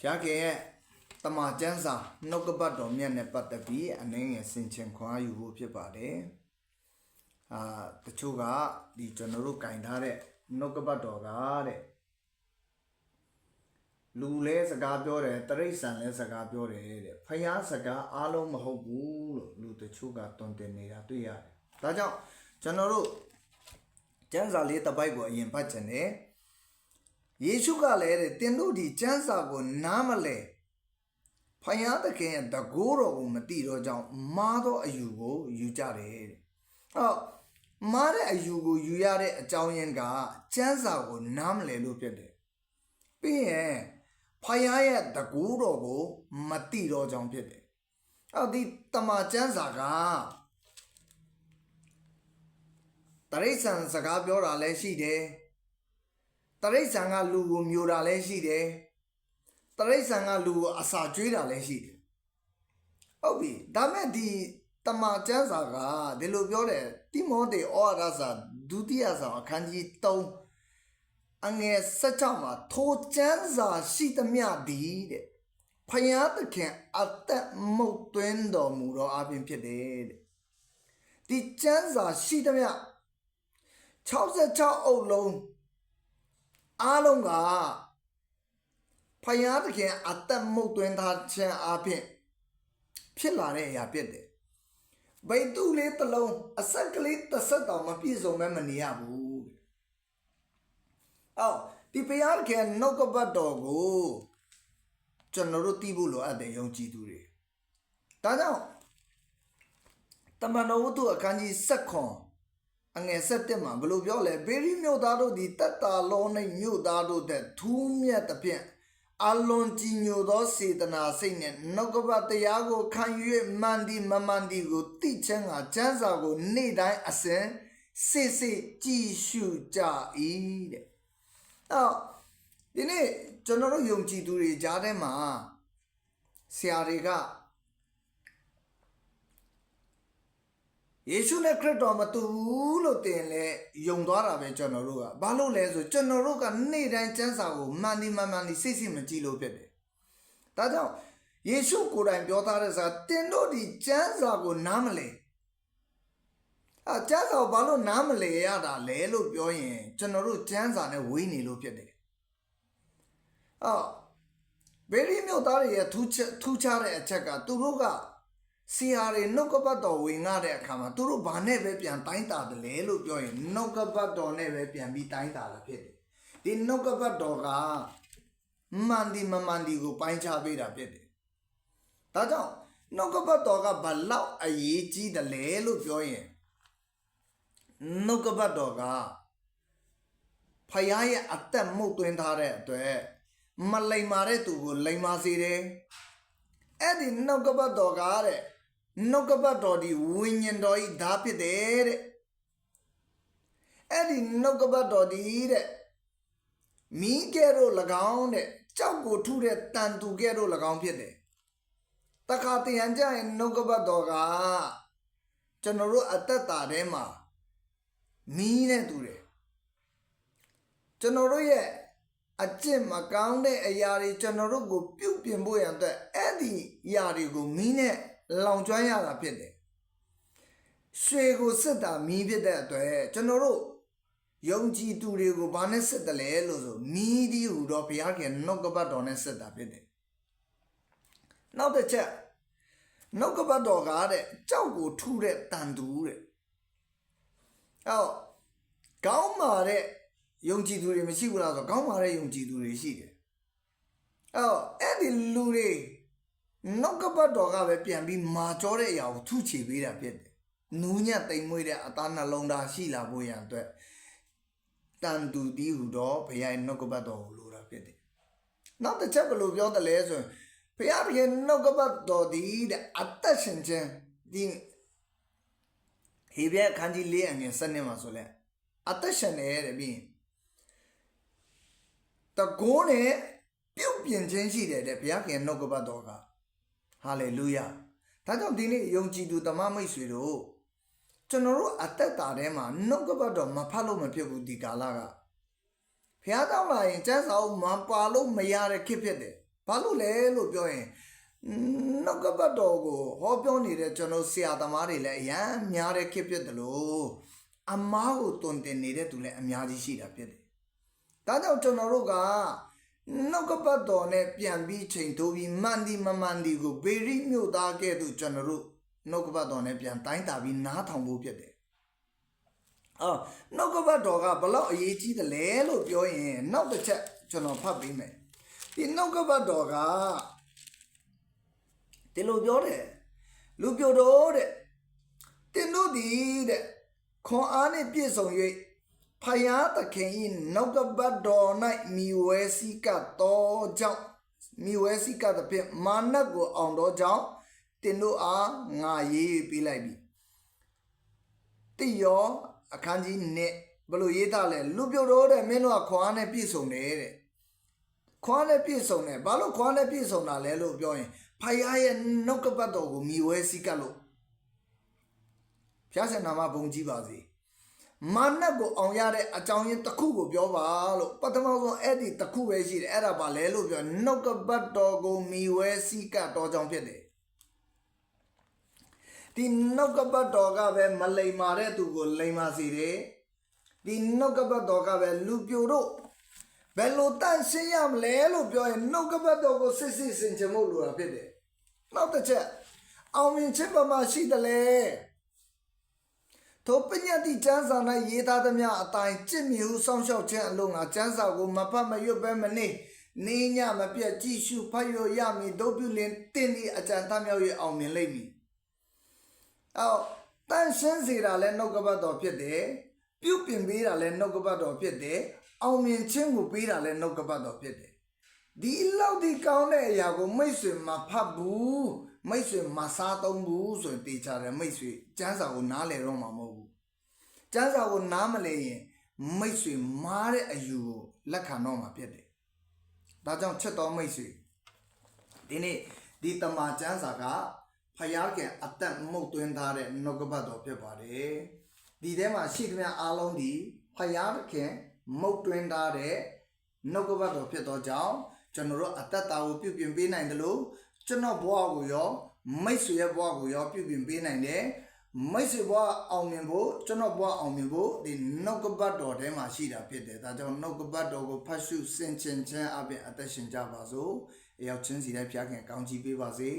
ဖျားခင်ရဲ့တမန်ကျမ်းစာနှုတ်ကပတ်တော်မြတ်နဲ့ပတ်သက်ပြီးအနေငယ်ဆင်ခြင်ခွာယူဖို့ဖြစ်ပါတယ်တချို့ကဒီကျွန်တော်တို့ကင်ထားတဲ့နှုတ်ကပတ်တော်ကတဲ့လူလဲစကားပြောတယ်တရိษံလဲစကားပြောတယ်တဲ့ဖျားစကားအားလုံးမဟုတ်ဘူးလို့လူတချို့ကတွင်တင်နေတာတွေ့ရတယ်ဒါကြောင့်ကျွန်တော်တို့ကျမ်းစာလေးတစ်ပိုက်ကိုအရင်ဖတ်ချင်တယ်ယေရှုကလည်းတဲ့တင်တို့ဒီကျမ်းစာကိုနားမလဲဖယားသခင်ရဲ့တကိုးတော်ကိုမသိတော့ကြောင့်မားသောအယူကိုယူကြတယ်တဲ့မားတဲ့အယူကိုယူရတဲ့အကြောင်းရင်းကကျမ်းစာကိုနားမလဲလို့ဖြစ်တယ်ပြီးရင်ဖယားရဲ့တကိုးတော်ကိုမသိတော့ကြောင့်ဖြစ်တယ်ဒီတမန်ကျမ်းစာကတရိษံစကားပြောတာလည်းရှိတယ်တရိษံကလူကိုမျိုးတာလည်းရှိတယ်တရိษံကလူကိုအစာကျွေးတာလည်းရှိတယ်ဟုတ်ပြီဒါမဲ့ဒီတမန်ကျမ်းစာကဒီလိုပြောတယ်တိမောသေဩဝါဒစာဒုတိယဆောင်အခန်းကြီး3အငယ်16မှာထိုကျမ်းစာရှိသမျှသည်တဲ့ဖယားသခင်အသက်မုတ်သွင်းတော်မူသောအပြင်ဖြစ်တယ်တဲ့ဒီကျမ်းစာရှိသမျှ66အုပ်လုံးအားလုံးကဖယားသခင်အသက်မုတ်သွင်းထားခြင်းအပြင်ဖြစ်လာတဲ့အရာဖြစ်တယ်ဘိတုလေးတစ်လုံးအဆက်ကလေးတစ်ဆက်တောင်မပြည့်စုံမဲမနေရဘူးဒီဖယားသခင်နှုတ်ကပတ်တော်ကိုကျွန်တော်တို့သိဖို့လိုအပ်တယ်ယုံကြည်သူတွေဒါကြောင့်တမန်တော်ဝတ္ထုအခန်းကြီး7အငယ်7မှာဘယ်လိုပြောလဲဘေရိမြို့သားတို့သည်တက်တာလောနိမြို့သားတို့တဲ့ထူးမြတ်သဖြင့်အလွန်ကြည်ညိုသောစေတနာစိတ်နဲ့နှုတ်ကပတ်တရားကိုခံ၍မှန်ဒီမမှန်ဒီကိုသိခြင်းကကျမ်းစာကိုနေ့တိုင်းအစဉ်စစ်စစ်ကြည်ရှုကြ၏တဲ့ဒီနေ့ကျွန်တော်တို့ယုံကြည်သူတွေကြားထဲမှာဆရာတွေကယေရှုနဲ့ခရစ်တော်မတူဘူးလို့တင်လဲယုံသွားတာပဲကျွန်တော်တို့ကဘာလို့လဲဆိုကျွန်တော်တို့ကနေ့တိုင်းကျမ်းစာကိုမှန်ဒီမှန်ဒီစိတ်စိတ်မကြည့်လို့ဖြစ်တယ်ဒါကြောင့်ယေရှုကိုယ်တိုင်ပြောထားတဲ့စာတင်တို့ဒီကျမ်းစာကိုနားမလဲကျမ်းစာကိုဘာလို့နားမလဲရတာလဲလို့ပြောရင်ကျွန်တော်တို့ကျမ်းစာနဲ့ဝေးနေလို့ဖြစ်တယ်ဗေရိမြို့သားတွေရဲ့ထူးခြားတဲ့အချက်ကသူတို့ကဆရာတွေနှုတ်ကပတ်တော်ဝင်ငှတဲ့အခါမှာသူတို့ဘာနဲ့ပဲပြန်တိုင်းတာတယ်လဲလို့ပြောရင်နှုတ်ကပတ်တော်နဲ့ပဲပြန်ပြီးတိုင်းတာတာဖြစ်တယ်ဒီနှုတ်ကပတ်တော်ကမှန်ဒီမမှန်ဒီကိုပိုင်းခြားပေးတာဖြစ်တယ်ဒါကြောင့်နှုတ်ကပတ်တော်ကဘလောက်အရေးကြီးတယ်လဲလို့ပြောရင်နှုတ်ကပတ်တော်ကဖယားရဲ့အသက်မှုတ်သွင်းထားတဲ့အတွက်မလိမ္မာတဲ့သူကိုလိမ္မာစေတယ်အဲ့ဒီနှုတ်ကပတ်တော်ကတဲ့နှုတ်ကပတ်တော်ဒီဝိညာဉ်တော်ဤဓာဖြစ်တယ်တဲ့အဲ့ဒီနှုတ်ကပတ်တော်ဒီတဲ့မီးကဲ့သို့၎င်းတဲ့ကြောက်ကိုထုတဲ့တန်သူကဲ့သို့၎င်းဖြစ်တယ်တခါတရံကြရင်နှုတ်ကပတ်တော်ကကျွန်တော်တို့အသက်တာထဲမှာမီးနဲ့တူတယ်ကျွန်တော်တို့ရဲ့အကျင့်မကောင်းတဲ့အရာတွေကျွန်တော်တို့ကိုပြုတ်ပြင်ဖို့ရန်အတွက်အဲ့ဒီအရာတွေကိုမီးနဲ့လောင်ကျွမ်းရတာဖြစ်တယ်ရွှေကိုစစ်တာမီးဖြစ်တဲ့အတွက်ကျွန်တော်တို့ယုံကြည်သူတွေကိုဘာနဲ့စစ်တယ်လဲလို့ဆိုမီးဒီဟူတော့ဘုရားခင်နှုတ်ကပတ်တော်နဲ့စစ်တာဖြစ်တယ်နောက်တစ်ချက်နှုတ်ကပတ်တော်ကတဲ့ကြောက်ကိုထုတဲ့တန်တူတဲ့ကောင်းမာတဲ့ယုံကြည်သူတွေမရှိဘူးလားဆိုကောင်းပါတဲ့ယုံကြည်သူတွေရှိတယ်အဲ့ဒီလူတွေနှုတ်ကပတ်တော်ကပဲပြန်ပြီးမာကြောတဲ့အရာကိုထုချေပေးတာဖြစ်တယ်နူးညံ့တိမ်မွေ့တဲ့အသားနှလုံးသားရှိလာဖို့ရန်အတွက်တန်တူတီးဟူတော့ဘုရားရဲ့နှုတ်ကပတ်တော်ကိုလိုတာဖြစ်တယ်နောက်တစ်ချက်ဘယ်လိုပြောတယ်လဲဆိုရင်ဘုရားရဲ့နှုတ်ကပတ်တော်ဒီတဲ့အသက်ရှင်ခြင်းဒီဟေဘရဲအခန်းကြီး4အငယ်7မှာဆိုလဲအသက်ရှင်တယ်တဲ့ပြီးတကိုးနဲ့ပြုတ်ပြင်ခြင်းရှိတယ်တဲ့ဘုရားခင်နှုတ်ကပတ်တော်ကဟာလေလုယာဒါကြောင့်ဒီနေ့ယုံကြည်သူတမန်မိတ်ဆွေတို့ကျွန်တော်တို့အသက်တာထဲမှာနှုတ်ကပတ်တော်မဖတ်လို့မဖြစ်ဘူးဒီကာလကဘုရားတောင်းလာရင်ကျမ်းစာအုပ်မပါလို့မရတဲ့ခေတ်ဖြစ်တယ် ဘာလို့လဲလို့ပြောရင်နှုတ်ကပတ်တော်ကိုဟောပြောနေတဲ့ကျွန်တော်ဆရာသမားတွေလည်းအရန်များတဲ့ခေတ်ဖြစ်တယ်လို့အမားကိုတွင်တင်နေတဲ့သူလည်းအများကြီးရှိတာဖြစ်တယ်ဒါကြောင့်ကျွန်တော်တို့ကနှုတ်ကပတ်တော်နဲ့ပြန်ပြီးချိန်ထိုးပြီးမှန်ဒီမမှန်ဒီကိုဘေရိမြို့သားကဲ့သို့ကျွန်တော်တို့နှုတ်ကပတ်တော်နဲ့ပြန်တိုင်းတာပြီးနားထောင်ဖို့ဖြစ်တယ်နှုတ်ကပတ်တော်ကဘလောက်အရေးကြီးတယ်လဲလို့ပြောရင်နောက်တစ်ချက်ကျွန်တော်ဖတ်ပေးမယ်ဒီနှုတ်ကပတ်တော်ကဒီလိုပြောတယ်လူပြိုတော်တဲ့တင်တို့သည်တဲ့ခွန်အားနဲ့ပြည့်စုံ၍ဖယားသခင်၏နှုတ်ကပတ်တော်၌မိဝဲစီကတော်ကြောင့်မိဝဲစီကတဲ့ဖြင့်မာနကိုအောင်တော်ကြောင့်တင်တို့အားငါရေးပေးလိုက်ပြီတိယောအခန်းကြီးနဲ့ဘလို့ရေးထားလဲလူပြိုတော်တဲ့မင်းတို့ကခွန်အားနဲ့ပြည့်စုံတယ်တဲ့ခွန်အားနဲ့ပြည့်စုံတယ်ဘာလို့ခွန်အားနဲ့ပြည့်စုံတာလဲလို့ပြောရင်ဖယားရဲ့နှုတ်ကပတ်တော်ကိုမိဝဲစီကလို့ဖျားရှင်နာမဘုံကြီးပါစေမာနကိုအောင်ရတဲ့အကြောင်းရင်းတစ်ခုကိုပြောပါလို့ပထမဆုံးအဲ့ဒီတစ်ခုပဲရှိတယ်အဲ့ဒါပါလဲလို့ပြောနှုတ်ကပတ်တော်ကိုမိဝဲစီကတော်ကြောင့်ဖြစ်တယ်ဒီနှုတ်ကပတ်တော်ကပဲမလိမ္မာတဲ့သူကိုလိမ္မာစေတယ်ဒီနှုတ်ကပတ်တော်ကပဲလူပြိုတို့ဘယ်လိုတန့်ရှင်းရမလဲလို့ပြောရင်နှုတ်ကပတ်တော်ကိုစစ်စစ်စင်ကြမှုလိုတာဖြစ်တယ်နောက်တစ်ချက်အောင်မြင်ခြင်းပါမရှိတယ်လေထိုပညာတိကျမ်းစာ၌ရေးသားသမျှအတိုင်းကြစ်မြူစောင့်ရှောက်ခြင်းအလို့ငါကျမ်းစာကိုမဖတ်မရွတ်ပဲမနေညမပြတ်ကြည့်ရှုဖတ်ရရမည်တို့ပြုလင်တင်းဒီအကြံတမ်းမြောက်၍အောင်မြင်လိမ့်မည်တန်ရှင်းစေတာလဲနှုတ်ကပတ်တော်ဖြစ်တယ်ပြုပြင်ပေးတာလဲနှုတ်ကပတ်တော်ဖြစ်တယ်အောင်မြင်ခြင်းကိုပေးတာလဲနှုတ်ကပတ်တော်ဖြစ်တယ်ဒီလောက်ဒီကောင်းတဲ့အရာကိုမိတ်ဆွေမဖတ်ဘူးမိတ်ဆွေမစားသုံးဘူးဆိုရင်တေချာတယ်မိတ်ဆွေကျမ်းစာကိုနားလည်တော့မှာမဟုတ်ဘူးကျမ်းစာကိုနားမလည်ရင်မိတ်ဆွေမားတဲ့အယူကိုလက်ခံတော့မှာဖြစ်တယ်ဒါကြောင့်ချက်တော်မိတ်ဆွေဒီနေ့ဒီတမန်ကျမ်းစာကဖယားကအသက်မှုတ်သွင်းထားတဲ့နှုတ်ကပတ်တော်ဖြစ်ပါတယ်ဒီထဲမှာရှိသမျှအားလုံးဒီဖယားခင်မှုတ်သွင်းထားတဲ့နှုတ်ကပတ်တော်ဖြစ်သောကြောင့်ကျွန်တော်တို့အသက်တာကိုပြုပြင်ပေးနိုင်တယ်လို့ကျွန်တော်ဘဝကိုရောမိတ်ဆွေရဲ့ဘဝကိုရောပြုပြင်ပေးနိုင်တယ်မိတ်ဆွေဘဝအောင်မြင်ဖို့ကျွန်တော်ဘဝအောင်မြင်ဖို့ဒီနှုတ်ကပတ်တော်ထဲမှာရှိတာဖြစ်တယ်ဒါကြောင့်နှုတ်ကပတ်တော်ကိုဖတ်ရှုဆင်ခြင်ခြင်းအပြင်အသက်ရှင်ကြပါစို့အရောက်ချင်းစီတိုင်းဖျားခင်ကောင်းချီးပေးပါစေ